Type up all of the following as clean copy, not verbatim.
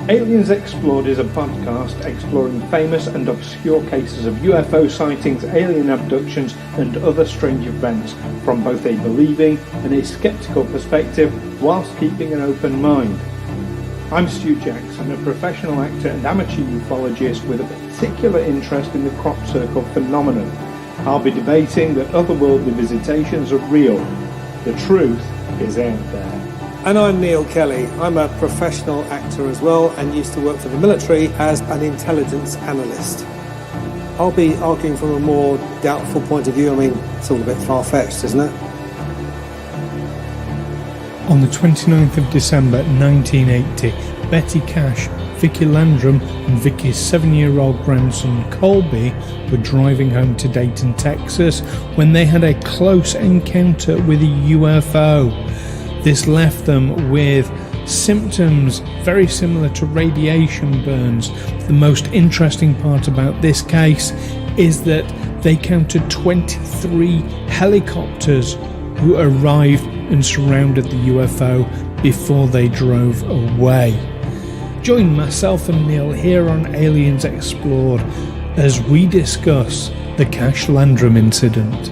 Aliens Explored is a podcast exploring famous and obscure cases of UFO sightings, alien abductions and other strange events from both a believing and a sceptical perspective whilst keeping an open mind. I'm Stu Jackson, a professional actor and amateur ufologist with a particular interest in the crop circle phenomenon. I'll be debating that otherworldly visitations are real. The truth is out there. And I'm Neil Kelly. I'm a professional actor as well and used to work for the military as an intelligence analyst. I'll be arguing from a more doubtful point of view. I mean, it's all a bit far-fetched, isn't it? On the 29th of December 1980, Betty Cash, Vicki Landrum and Vicki's 7-year-old grandson Colby were driving home to Dayton, Texas when they had a close encounter with a UFO. This left them with symptoms very similar to radiation burns. The most interesting part about this case is that they counted 23 helicopters who arrived and surrounded the UFO before they drove away. Join myself and Neil here on Aliens Explored as we discuss the Cash-Landrum incident.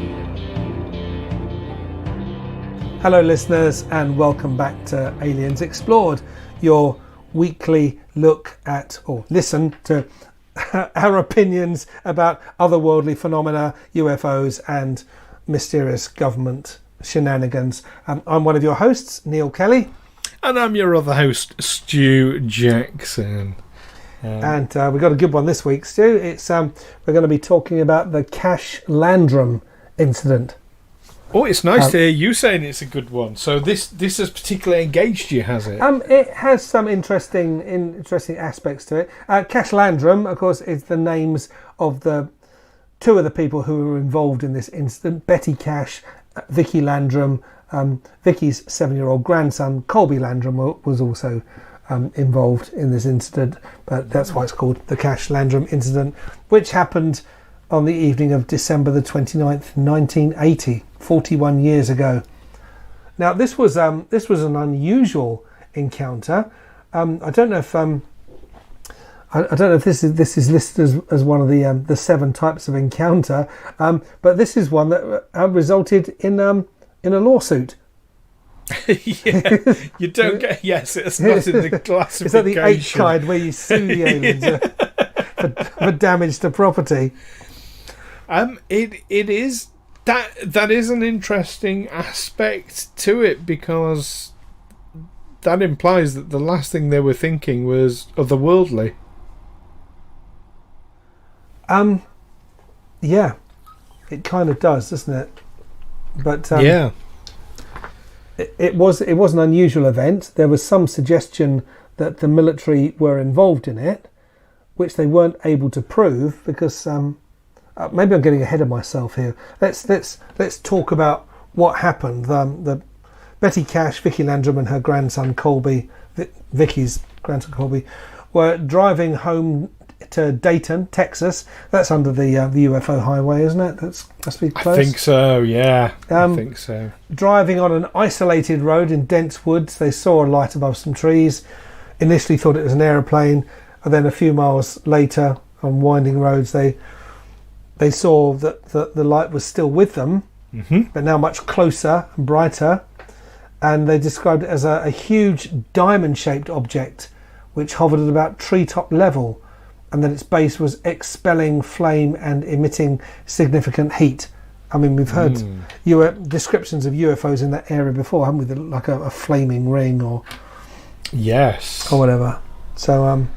Hello listeners and welcome back to Aliens Explored, your weekly look at or listen to our opinions about otherworldly phenomena, UFOs and mysterious government shenanigans. I'm one of your hosts, Neil Kelly. And I'm your other host, Stu Jackson. And we've got a good one this week, Stu. It's we're going to be talking about the Cash-Landrum incident. Oh, it's nice to hear you saying it's a good one. So this has particularly engaged you, has it? It has some interesting aspects to it. Cash-Landrum, of course, is the names of the two of the people who were involved in this incident. Betty Cash, Vicki Landrum, Vicki's 7-year-old grandson Colby Landrum was also involved in this incident, but that's why it's called the Cash-Landrum incident, which happened on the evening of December the 29th, 1980, 41 years ago. Now this was an unusual encounter. I don't know if this is listed as one of the 7 types of encounter, but this is one that resulted in a lawsuit. Yeah, you don't get. Yes, it's not in the classification. It's like the H kind where you sue the aliens for damage to property. It is that is an interesting aspect to it, because that implies that the last thing they were thinking was otherworldly. Yeah, it kind of does, doesn't it? But yeah, it was an unusual event. There was some suggestion that the military were involved in it, which they weren't able to prove because. Maybe I'm getting ahead of myself here. Let's talk about what happened. The Betty Cash, Vicki Landrum, and her grandson Colby, Vicki's grandson Colby, were driving home to Dayton, Texas. That's under the UFO highway, isn't it? That's must be close. I think so. Yeah, I think so. Driving on an isolated road in dense woods, they saw a light above some trees. Initially thought it was an aeroplane, and then a few miles later, on winding roads, they saw that the light was still with them, but now much closer and brighter, and they described it as a huge diamond-shaped object which hovered at about treetop level, and that its base was expelling flame and emitting significant heat. I mean, we've heard descriptions of UFOs in that area before, haven't we? Like a flaming ring or whatever. So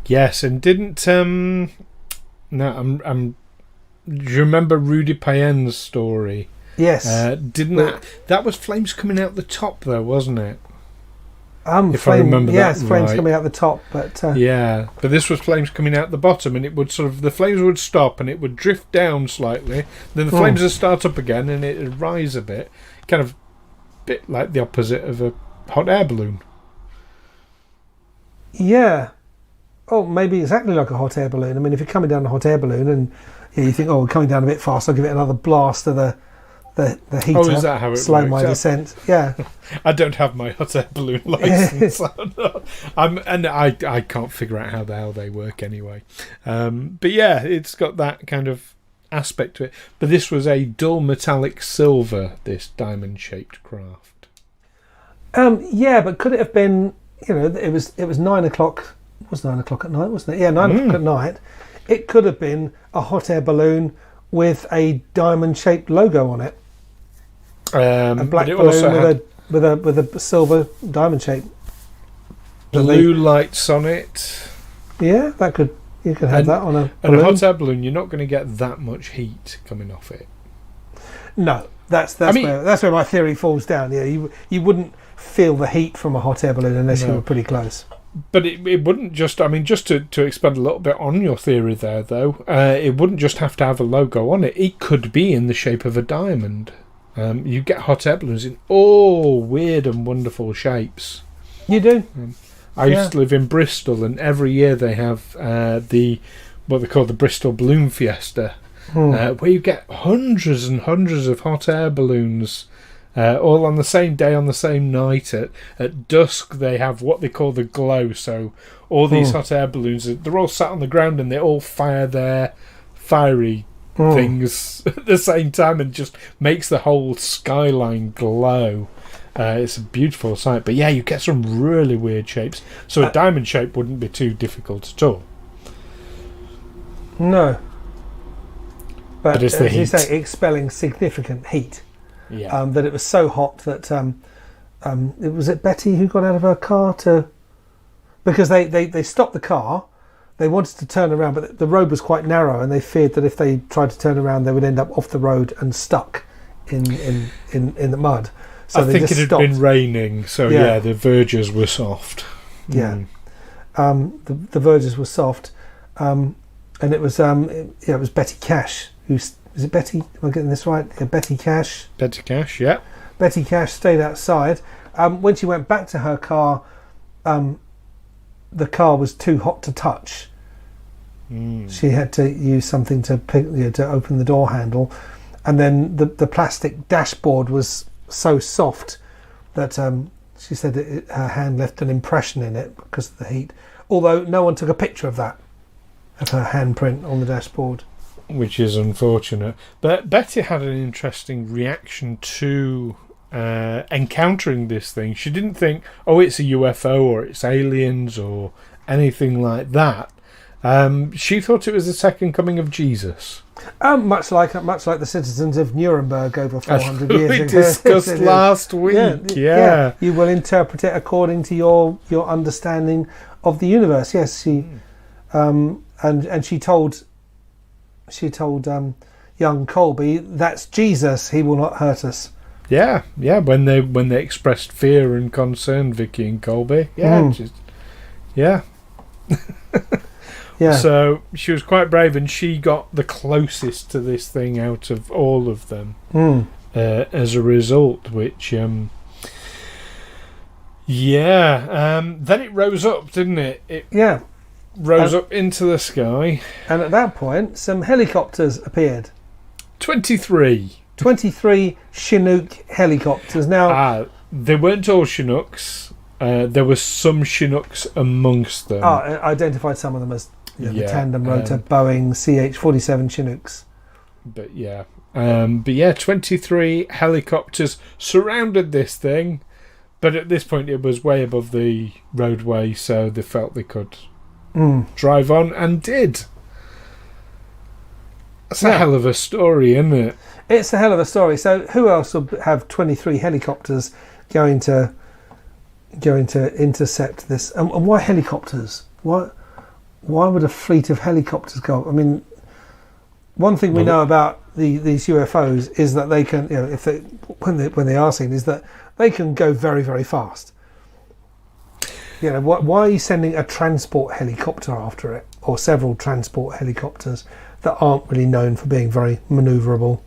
yes, and didn't no, I'm. Do you remember Rudy Payen's story? Yes. That was flames coming out the top though, wasn't it? If I remember that right. Yes, flames coming out the top, but yeah, but this was flames coming out the bottom, and it would the flames would stop and it would drift down slightly. Then the flames would start up again and it would rise a bit, kind of bit like the opposite of a hot air balloon. Yeah. Oh, maybe exactly like a hot air balloon. I mean, if you're coming down a hot air balloon and you think, oh, we're coming down a bit fast, I'll give it another blast of the the heater, is that how it slow works? my descent. Yeah. I don't have my hot air balloon license. I can't figure out how the hell they work anyway. But yeah, it's got that kind of aspect to it. But this was a dull metallic silver, this diamond-shaped craft. Yeah, but could it have been? It was 9 o'clock. It was 9 o'clock at night, wasn't it? Yeah, 9 o'clock at night. It could have been a hot air balloon with a diamond-shaped logo on it. A black balloon with a silver diamond shape. Blue lights on it. Yeah, you could have that on a balloon. And a hot air balloon, you're not going to get that much heat coming off it. No, that's where my theory falls down. Yeah, you wouldn't feel the heat from a hot air balloon unless you were pretty close. But it wouldn't just... I mean, just to expand a little bit on your theory there, though, it wouldn't just have to have a logo on it. It could be in the shape of a diamond. You get hot air balloons in all weird and wonderful shapes. You do? I used to live in Bristol, and every year they have what they call the Bristol Balloon Fiesta, where you get hundreds and hundreds of hot air balloons, all on the same day, on the same night. At dusk, they have what they call the glow. So all these hot air balloons, they're all sat on the ground, and they all fire their fiery things at the same time, and just makes the whole skyline glow. It's a beautiful sight. But yeah, you get some really weird shapes. So a diamond shape wouldn't be too difficult at all. No. But it's the as you heat. say, expelling significant heat. Yeah. That it was so hot that was it Betty who got out of her car because they stopped the car. They wanted to turn around, but the road was quite narrow, and they feared that if they tried to turn around, they would end up off the road and stuck in the mud. So I think it had been raining, so yeah, the verges were soft. Yeah, the verges were soft, and it was it was Betty Cash who's. Is it Betty? Am I getting this right? Yeah, Betty Cash. Betty Cash, yeah. Betty Cash stayed outside. When she went back to her car, the car was too hot to touch. She had to use something to open the door handle, and then the plastic dashboard was so soft that she said her hand left an impression in it because of the heat. Although no one took a picture of that, of her handprint on the dashboard. Which is unfortunate. But Betty had an interesting reaction to encountering this thing. She didn't think, it's a UFO or it's aliens or anything like that. She thought it was the second coming of Jesus. Much like the citizens of Nuremberg over 400 years ago. We discussed last week. Yeah. You will interpret it according to your understanding of the universe. Yes, she and she told young Colby, that's Jesus, he will not hurt us. Yeah, when they expressed fear and concern, Vicki and Colby. Yeah. So she was quite brave, and she got the closest to this thing out of all of them as a result, which then it rose up, didn't it? It rose up into the sky. And at that point, some helicopters appeared. 23 Chinook helicopters. Now, they weren't all Chinooks. There were some Chinooks amongst them. I identified some of them as the tandem rotor Boeing CH-47 Chinooks. But 23 helicopters surrounded this thing. But at this point, it was way above the roadway, so they felt they could drive on, and did. That's a hell of a story, isn't it? It's a hell of a story. So who else would have 23 helicopters going to intercept this? And why helicopters? Why would a fleet of helicopters go? I mean, one thing we know about these UFOs is that they can, when they are seen, is that they can go very, very fast. Why are you sending a transport helicopter after it, or several transport helicopters that aren't really known for being very manoeuvrable?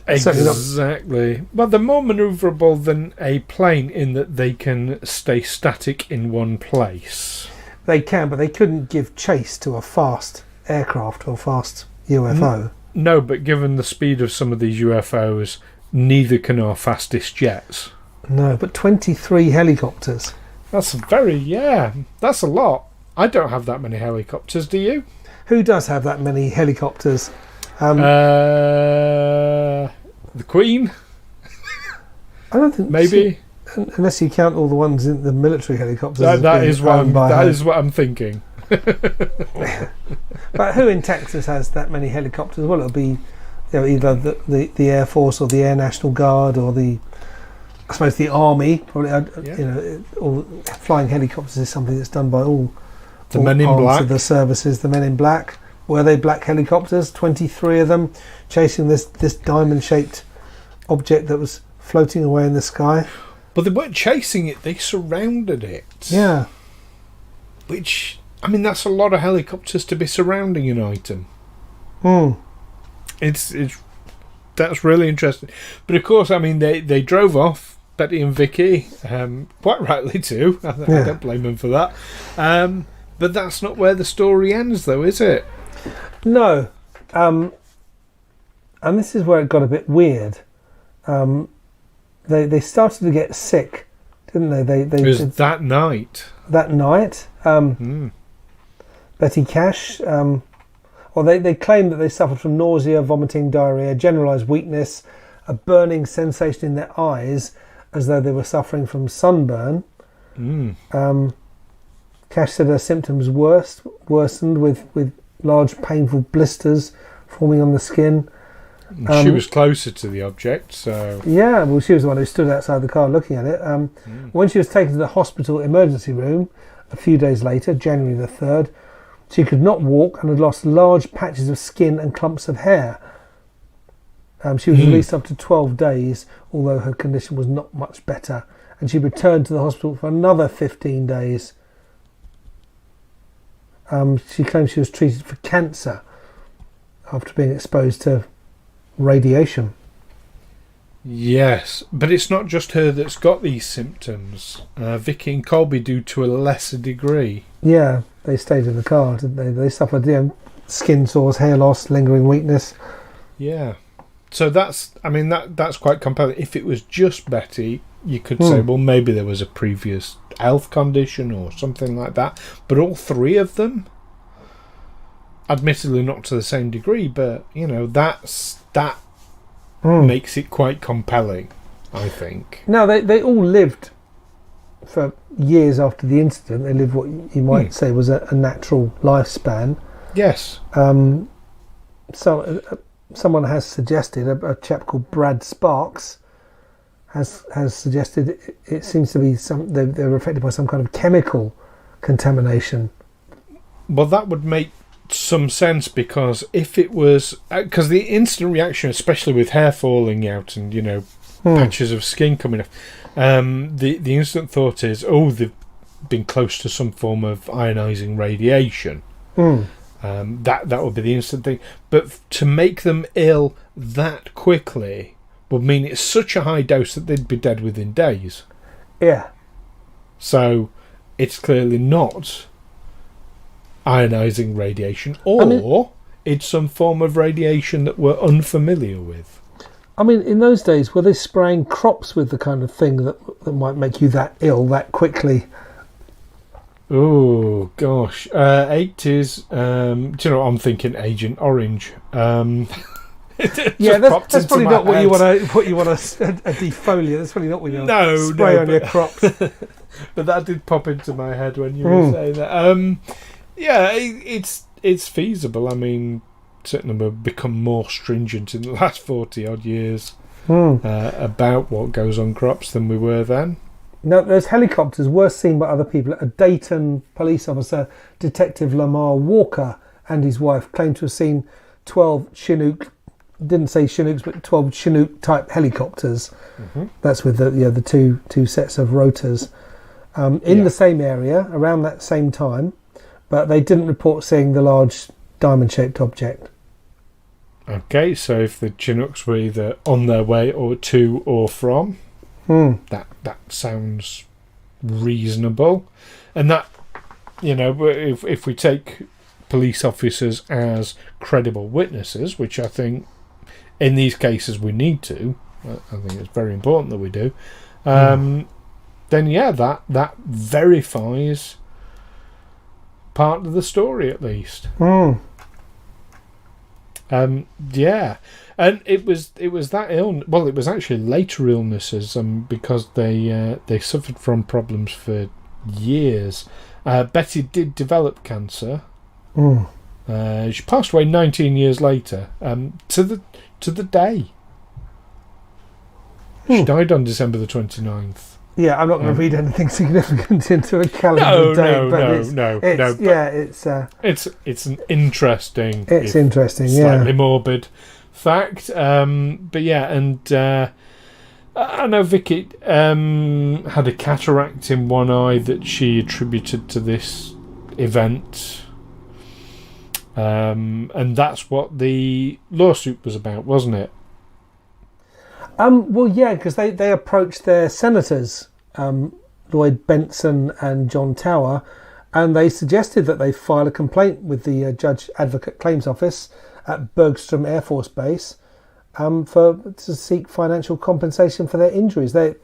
Exactly. Well, they're more manoeuvrable than a plane in that they can stay static in one place. They can, but they couldn't give chase to a fast aircraft or fast UFO. No, but given the speed of some of these UFOs, neither can our fastest jets. No, but 23 helicopters. That's that's a lot. I don't have that many helicopters, do you? Who does have that many helicopters? The Queen? I don't think... Maybe? Unless you count all the ones in the military helicopters. That is what I'm thinking. But who in Texas has that many helicopters? Well, it'll be either the Air Force or the Air National Guard or I suppose the Army. Probably, all flying helicopters is something that's done by all Men in Black of the services. The Men in Black. Were they black helicopters? 23 of them chasing this diamond-shaped object that was floating away in the sky. But they weren't chasing it; they surrounded it. Yeah. Which, I mean, that's a lot of helicopters to be surrounding an item. It's that's really interesting. But of course, I mean, they drove off, Betty and Vicky, quite rightly too. I don't blame them for that. But that's not where the story ends, though, is it? No. And this is where it got a bit weird. They started to get sick, didn't they? It was that night. That night, Betty Cash, they claimed that they suffered from nausea, vomiting, diarrhea, generalised weakness, a burning sensation in their eyes, as though they were suffering from sunburn. Cash said her symptoms worsened with large painful blisters forming on the skin. She was closer to the object, so... Yeah, well, she was the one who stood outside the car looking at it. When she was taken to the hospital emergency room a few days later, January the 3rd, she could not walk and had lost large patches of skin and clumps of hair. She was released after 12 days, although her condition was not much better, and she returned to the hospital for another 15 days. She claimed she was treated for cancer after being exposed to radiation. Yes, but it's not just her that's got these symptoms. Vicki and Colby do to a lesser degree. Yeah, they stayed in the car, didn't they? They suffered skin sores, hair loss, lingering weakness. Yeah. So that's quite compelling. If it was just Betty, you could say, well, maybe there was a previous health condition or something like that. But all three of them, admittedly not to the same degree, but, that makes it quite compelling, I think. No, they all lived for years after the incident. They lived what you might say was a natural lifespan. Yes. Someone has suggested, a chap called Brad Sparks has suggested it seems to be they're affected by some kind of chemical contamination. Well, that would make some sense, because if it was... Because the instant reaction, especially with hair falling out and, patches of skin coming off, the instant thought is, they've been close to some form of ionising radiation. That would be the instant thing. But to make them ill that quickly would mean it's such a high dose that they'd be dead within days. Yeah. So it's clearly not ionising radiation, or it's some form of radiation that we're unfamiliar with. I mean, in those days, were they spraying crops with the kind of thing that might make you that ill that quickly? Oh gosh, 80s. Do you know what I'm thinking? Agent Orange. Yeah, that's probably not what you want to a defoliant. That's probably not what you want to spray on your crops. But that did pop into my head when you were saying that. Yeah, it's feasible. I mean, certainly we've become more stringent in the last 40 odd years about what goes on crops than we were then. Now, those helicopters were seen by other people. A Dayton police officer, Detective Lamar Walker, and his wife claimed to have seen 12 Chinook, didn't say Chinooks, but 12 Chinook type helicopters. That's with the two sets of rotors in the same area around that same time, but they didn't report seeing the large diamond-shaped object. Okay, so if the Chinooks were either on their way or to or from, that sounds reasonable. And that, if we take police officers as credible witnesses, which I think in these cases we need to. I think it's very important that we do. Then that verifies part of the story at least. Yeah, and it was that illness. Well, it was actually later illnesses, because they suffered from problems for years. Betty did develop cancer. She passed away 19 years later. To the day. She died on December the 29th. Yeah, I'm not going to read anything significant into a calendar date. No. It's an interesting. It's interesting, slightly morbid fact. But yeah, and I know Vicki had a cataract in one eye that she attributed to this event, and that's what the lawsuit was about, wasn't it? Well, yeah, because they approached their senators, Lloyd Benson and John Tower, and they suggested that they file a complaint with the Judge Advocate Claims Office at Bergstrom Air Force Base to seek financial compensation for their injuries. They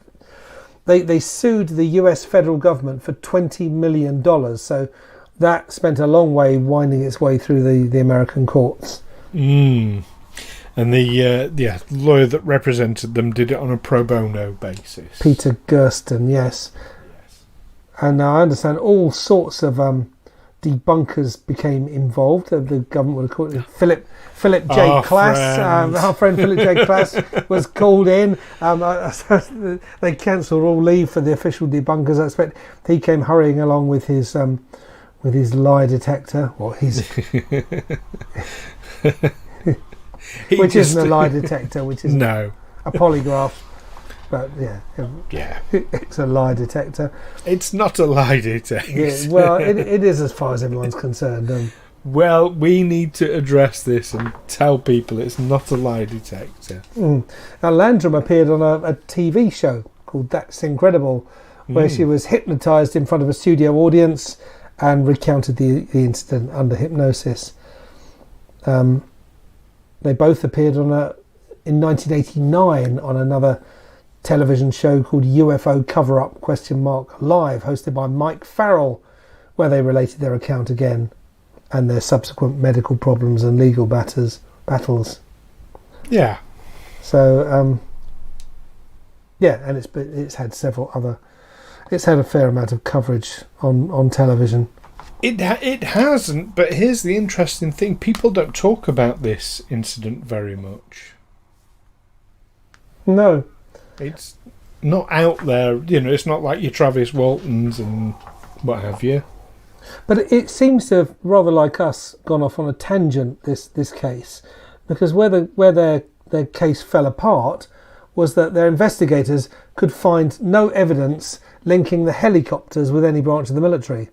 sued the US federal government for $20 million, so that spent a long way winding its way through the American courts. And the lawyer that represented them did it on a pro bono basis. Peter Gersten, yes. And I understand all sorts of debunkers became involved. The government would have called it Philip J. Klass. Our friend Philip J. Klass was called in. They cancelled all leave for the official debunkers. I expect he came hurrying along with his lie detector, or his. Which isn't a lie detector, which is a polygraph. But yeah, it's a lie detector. It's not a lie detector. Yeah, well, it is as far as everyone's concerned. Well, we need to address this and tell people it's not a lie detector. Now, Landrum appeared on a TV show called That's Incredible, where she was hypnotised in front of a studio audience and recounted the incident under hypnosis. They both appeared in 1989 on another television show called UFO Cover-Up Live, hosted by Mike Farrell, where they related their account again and their subsequent medical problems and legal battles. Yeah. So, and it's had several other. It's had a fair amount of coverage on television. It hasn't, but here's the interesting thing. People don't talk about this incident very much. No. It's not out there, it's not like your Travis Waltons and what have you. But it seems to have, rather like us, gone off on a tangent, this case, because where their case fell apart was that their investigators could find no evidence linking the helicopters with any branch of the military.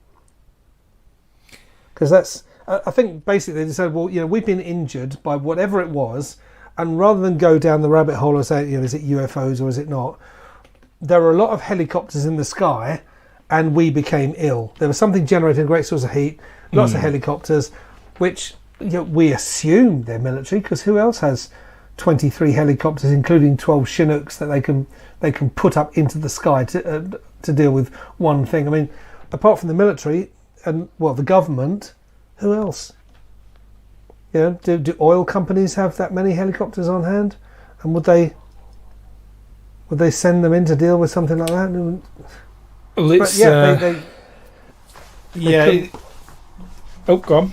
Because I think basically they said, well, we've been injured by whatever it was, and rather than go down the rabbit hole and say, is it UFOs or is it not, there were a lot of helicopters in the sky, and we became ill. There was something generating a great source of heat, lots of helicopters, which we assume they're military, because who else has 23 helicopters, including 12 Chinooks that they can put up into the sky to deal with one thing? I mean, apart from the military and the government, who else? Do oil companies have that many helicopters on hand? And would they send them in to deal with something like that? Well, it's go on.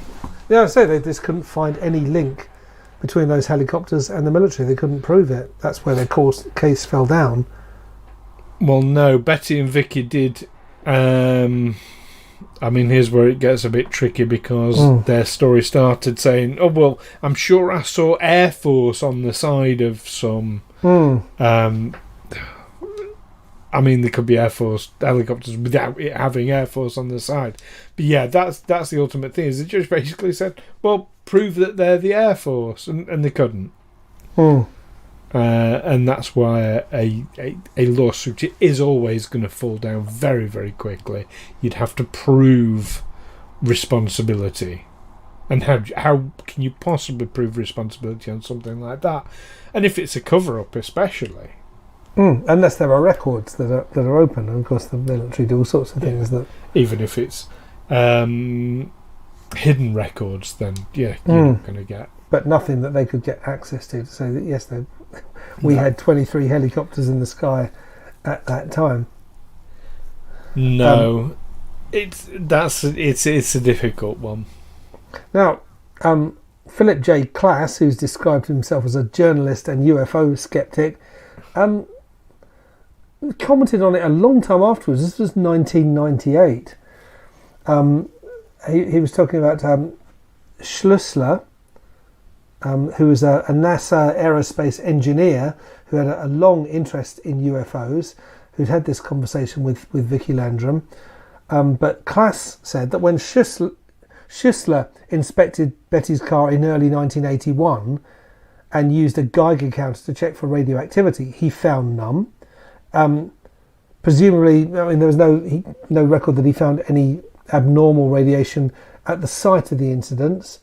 Yeah, I say they just couldn't find any link between those helicopters and the military. They couldn't prove it. That's where their case fell down. Well, no, Betty and Vicki did. Here's where it gets a bit tricky, because their story started saying, "Oh well, I'm sure I saw Air Force on the side of some." There could be Air Force helicopters without it having Air Force on the side. But yeah, that's the ultimate thing. Is the judge basically said, "Well, prove that they're the Air Force," and they couldn't. And that's why a lawsuit is always going to fall down very, very quickly. You'd have to prove responsibility. And how can you possibly prove responsibility on something like that? And if it's a cover-up especially. Unless there are records that are open, and of course the military do all sorts of things that... Even if it's hidden records, then you're not going to get... But nothing that they could get access to say that, yes, we had 23 helicopters in the sky at that time. No. It's a difficult one. Now, Philip J. Klass, who's described himself as a journalist and UFO skeptic, commented on it a long time afterwards. This was 1998. He was talking about Schlussler, who was a NASA aerospace engineer who had a long interest in UFOs, who'd had this conversation with Vicki Landrum. But Klass said that when Schlussler inspected Betty's car in early 1981 and used a Geiger counter to check for radioactivity, he found none. Presumably, I mean, there was no record that he found any abnormal radiation at the site of the incidents.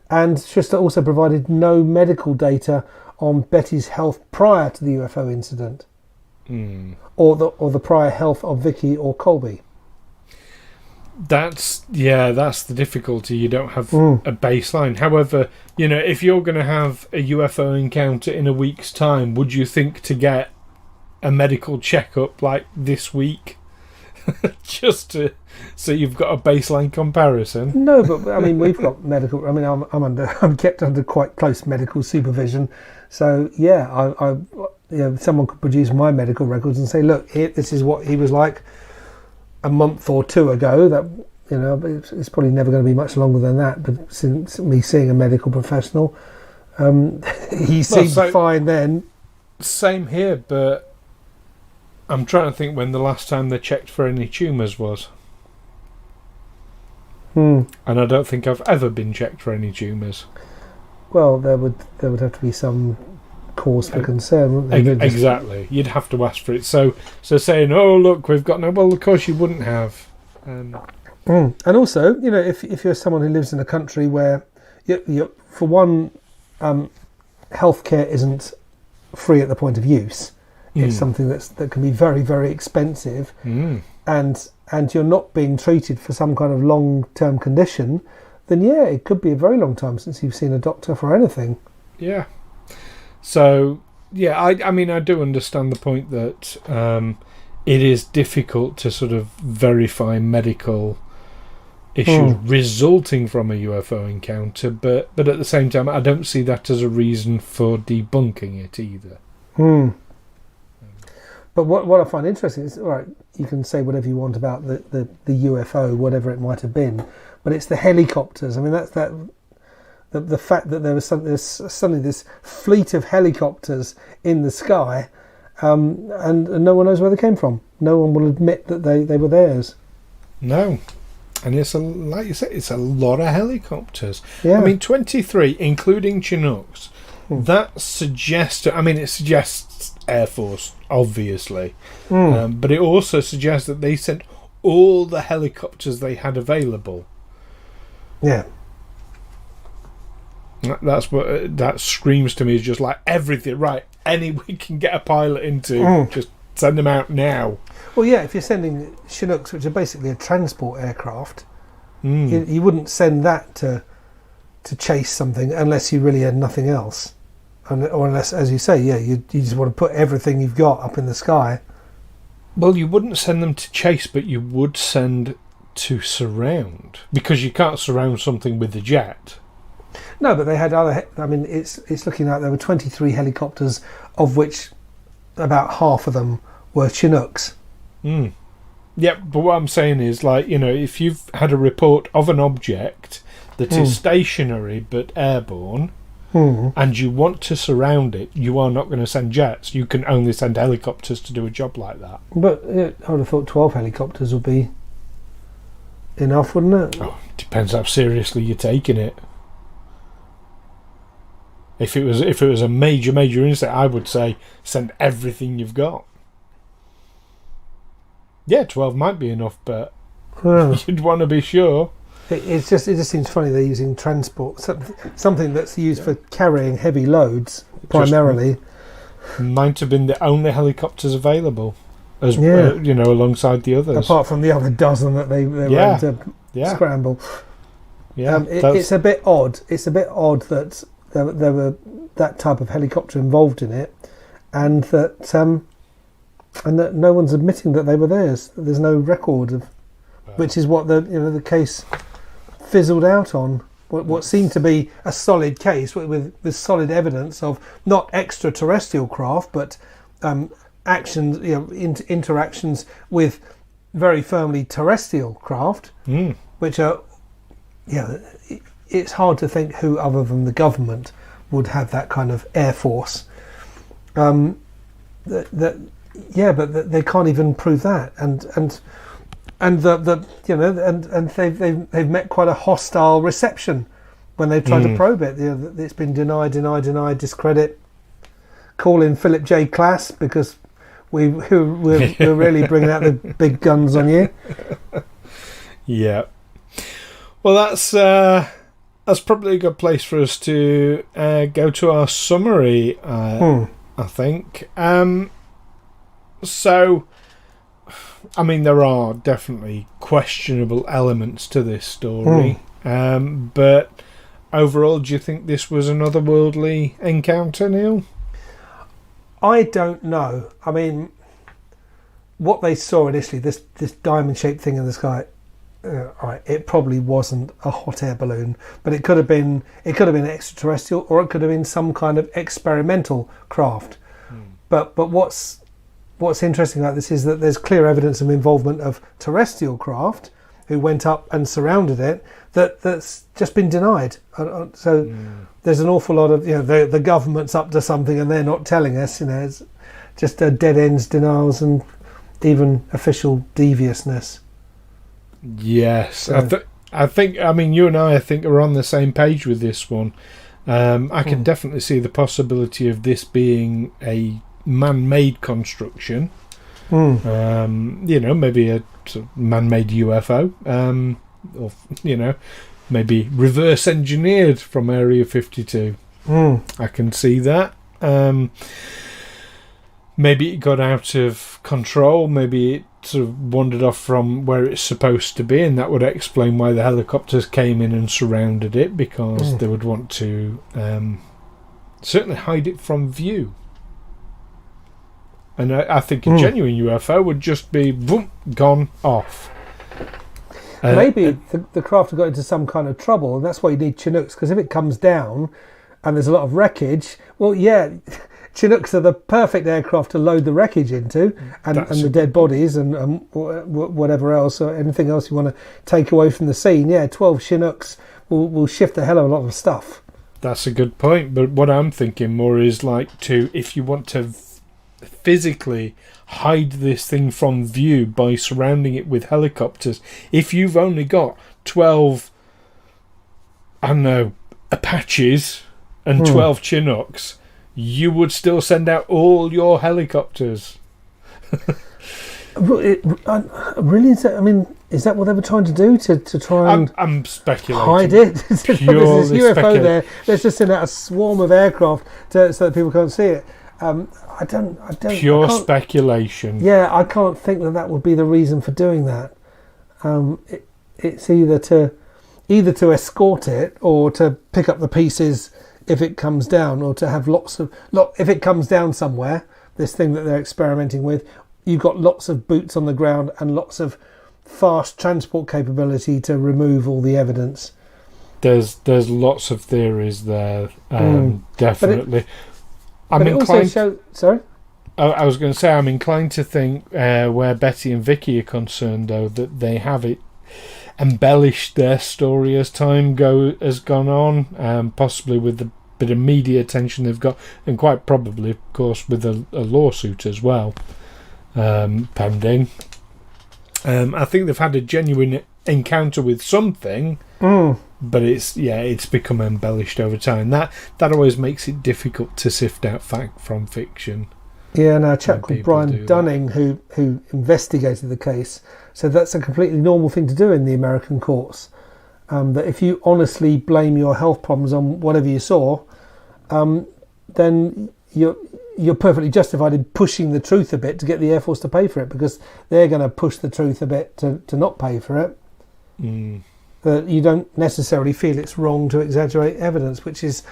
And Schlussler also provided no medical data on Betty's health prior to the UFO incident, or the prior health of Vicki or Colby. That's the difficulty. You don't have a baseline. However, if you're going to have a UFO encounter in a week's time, would you think to get a medical checkup like this week, so you've got a baseline comparison? No, but I mean, we've got medical. I mean, I'm kept under quite close medical supervision. So yeah, someone could produce my medical records and say, look, this is what he was like a month or two ago. That it's probably never going to be much longer than that. But since me seeing a medical professional, he seemed fine then. Same here, but I'm trying to think when the last time they checked for any tumours was. And I don't think I've ever been checked for any tumours. Well, there would have to be some cause for concern, wouldn't there? Exactly. You'd have to ask for it. So saying, oh, look, we've got no... Well, of course you wouldn't have. And also, if you're someone who lives in a country where, for one, healthcare isn't free at the point of use. It's something that can be very, very expensive. And you're not being treated for some kind of long-term condition, then it could be a very long time since you've seen a doctor for anything. Yeah. So, I mean, I do understand the point that it is difficult to sort of verify medical issues resulting from a UFO encounter, but at the same time, I don't see that as a reason for debunking it either. But what I find interesting is, all right, you can say whatever you want about the UFO, whatever it might have been, but it's the helicopters. I mean, that's the fact that there's suddenly this fleet of helicopters in the sky, and no one knows where they came from. No one will admit that they were theirs. No. And it's like you said, it's a lot of helicopters. Yeah. I mean, 23, including Chinooks. That suggests... I mean, it suggests Air Force, obviously. But it also suggests that they sent all the helicopters they had available. Yeah. That's what that screams to me, is just like everything. Right, any we can get a pilot into, just send them out now. Well, yeah, if you're sending Chinooks, which are basically a transport aircraft, you wouldn't send that to chase something unless you really had nothing else. Or unless, as you say, you just want to put everything you've got up in the sky. Well, you wouldn't send them to chase, but you would send to surround, because you can't surround something with the jet. No, but they had other... I mean, it's looking like there were 23 helicopters, of which about half of them were Chinooks. Yeah, but what I'm saying is, like, if you've had a report of an object that is stationary but airborne, and you want to surround it, you are not going to send jets. You can only send helicopters to do a job like that. But I would have thought 12 helicopters would be enough, wouldn't it? Oh, depends how seriously you're taking it. If it was a major incident, I would say send everything you've got. Yeah, 12 might be enough, but you'd want to be sure. It just seems funny they're using transport, something that's used for carrying heavy loads primarily. Might have been the only helicopters available, as alongside the others. Apart from the other dozen that they were able to scramble. Yeah, it's a bit odd. It's a bit odd that there were that type of helicopter involved in it, and that no one's admitting that they were theirs. There's no record of, which is what the case fizzled out on. What seemed to be a solid case with solid evidence of not extraterrestrial craft, but actions, interactions with very firmly terrestrial craft, which are, it's hard to think who other than the government would have that kind of air force. But they can't even prove that, and they've met quite a hostile reception when they've tried to probe it. It's been denied, discredit. Call in Philip J. Klass because we're really bringing out the big guns on you. Yeah. Well, that's probably a good place for us to go to our summary. I think. So, I mean, there are definitely questionable elements to this story, but overall, do you think this was an otherworldly encounter, Neil? I don't know. I mean, what they saw initially, this diamond-shaped thing in the sky, it probably wasn't a hot air balloon, but it could have been extraterrestrial, or it could have been some kind of experimental craft. But what's interesting about this is that there's clear evidence of involvement of terrestrial craft who went up and surrounded it that's just been denied. So there's an awful lot of the government's up to something and they're not telling us. It's just dead ends, denials, and even official deviousness. Yes, So, I think. I mean, you and I think are on the same page with this one. I can definitely see the possibility of this being a man-made construction. Maybe a sort of man-made UFO, or maybe reverse engineered from Area 52. I can see that. Maybe it got out of control. Maybe it sort of wandered off from where it's supposed to be, and that would explain why the helicopters came in and surrounded it, because they would want to certainly hide it from view. And I think a genuine UFO would just be boom, gone off. Maybe the craft have got into some kind of trouble, and that's why you need Chinooks, because if it comes down and there's a lot of wreckage, Chinooks are the perfect aircraft to load the wreckage into, and the dead bodies and whatever else, or anything else you want to take away from the scene. 12 Chinooks will shift a hell of a lot of stuff. That's a good point, but what I'm thinking more is if you want to physically hide this thing from view by surrounding it with helicopters, if you've only got 12 Apaches and 12 Chinooks, you would still send out all your helicopters. Really? Is that what they were trying to do, to try and I'm speculating. hide it? There's this UFO there. Let's just send out a swarm of aircraft so that people can't see it. I don't. Pure speculation. Yeah, I can't think that would be the reason for doing that. It's either to escort it, or to pick up the pieces if it comes down, or to have if it comes down somewhere, this thing that they're experimenting with, you've got lots of boots on the ground and lots of fast transport capability to remove all the evidence. There's lots of theories there, definitely. I'm inclined. Sorry? I was going to say, I'm inclined to think where Betty and Vicki are concerned, though, that they have embellished their story as time has gone on, possibly with the bit of media attention they've got, and quite probably, of course, with a lawsuit as well pending. I think they've had a genuine encounter with something, but it's become embellished over time. That always makes it difficult to sift out fact from fiction. Yeah, and a chap called Brian Dunning, who investigated the case, said that's a completely normal thing to do in the American courts. that if you honestly blame your health problems on whatever you saw, then you're perfectly justified in pushing the truth a bit to get the Air Force to pay for it, because they're going to push the truth a bit to not pay for it. That you don't necessarily feel it's wrong to exaggerate evidence, which is,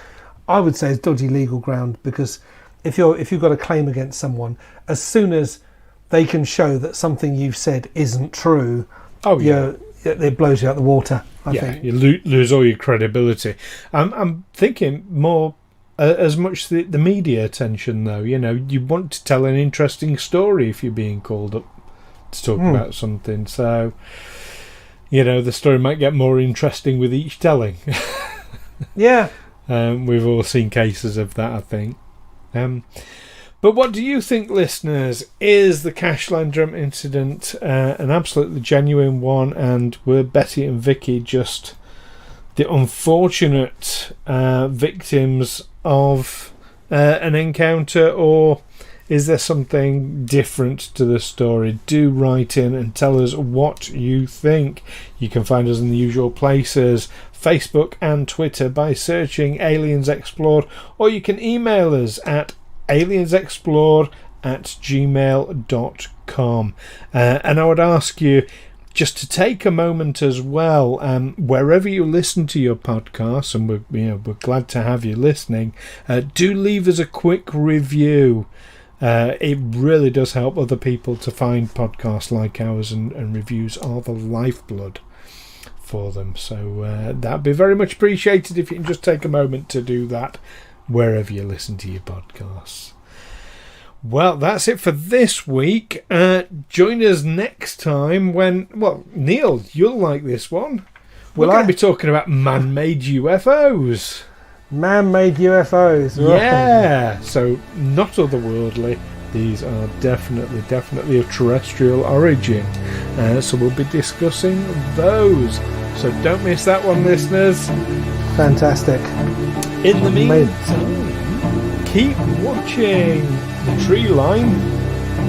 I would say, is dodgy legal ground, because if you've got a claim against someone, as soon as they can show that something you've said isn't true, it blows you out the water. I think you lose all your credibility. I'm thinking more as much the media attention, though. You want to tell an interesting story if you're being called up to talk about something. So, the story might get more interesting with each telling. Yeah. We've all seen cases of that, I think. But what do you think, listeners? Is the Cash-Landrum incident an absolutely genuine one, and were Betty and Vicki just the unfortunate victims of an encounter, or is there something different to the story? Do write in and tell us what you think. You can find us in the usual places, Facebook and Twitter, by searching Aliens Explored, or you can email us at aliensexplored@gmail.com. And I would ask you just to take a moment as well, wherever you listen to your podcasts, and we're glad to have you listening, do leave us a quick review. It really does help other people to find podcasts like ours, and reviews are the lifeblood for them. So that'd be very much appreciated if you can just take a moment to do that wherever you listen to your podcasts. Well, that's it for this week. Join us next time when, Neil, you'll like this one. We're going to be talking about man-made UFOs. Man-made UFOs. Right. Yeah, so not otherworldly. These are definitely of terrestrial origin. So we'll be discussing those. So don't miss that one, listeners. Fantastic. In the meantime, keep watching the tree line,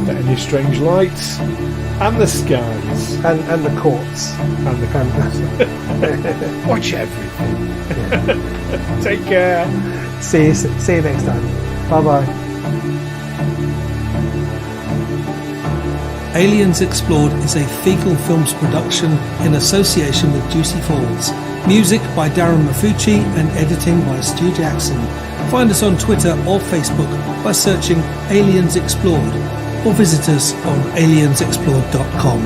the any strange lights, and the skies, and the courts, and the cameras. Watch everything. Take care. See you next time. Bye bye. Aliens Explored is a Fecal Films production in association with Juicy Falls. Music by Darren Mafucci and editing by Stu Jackson. Find us on Twitter or Facebook by searching Aliens Explored, or visit us on aliensexplored.com.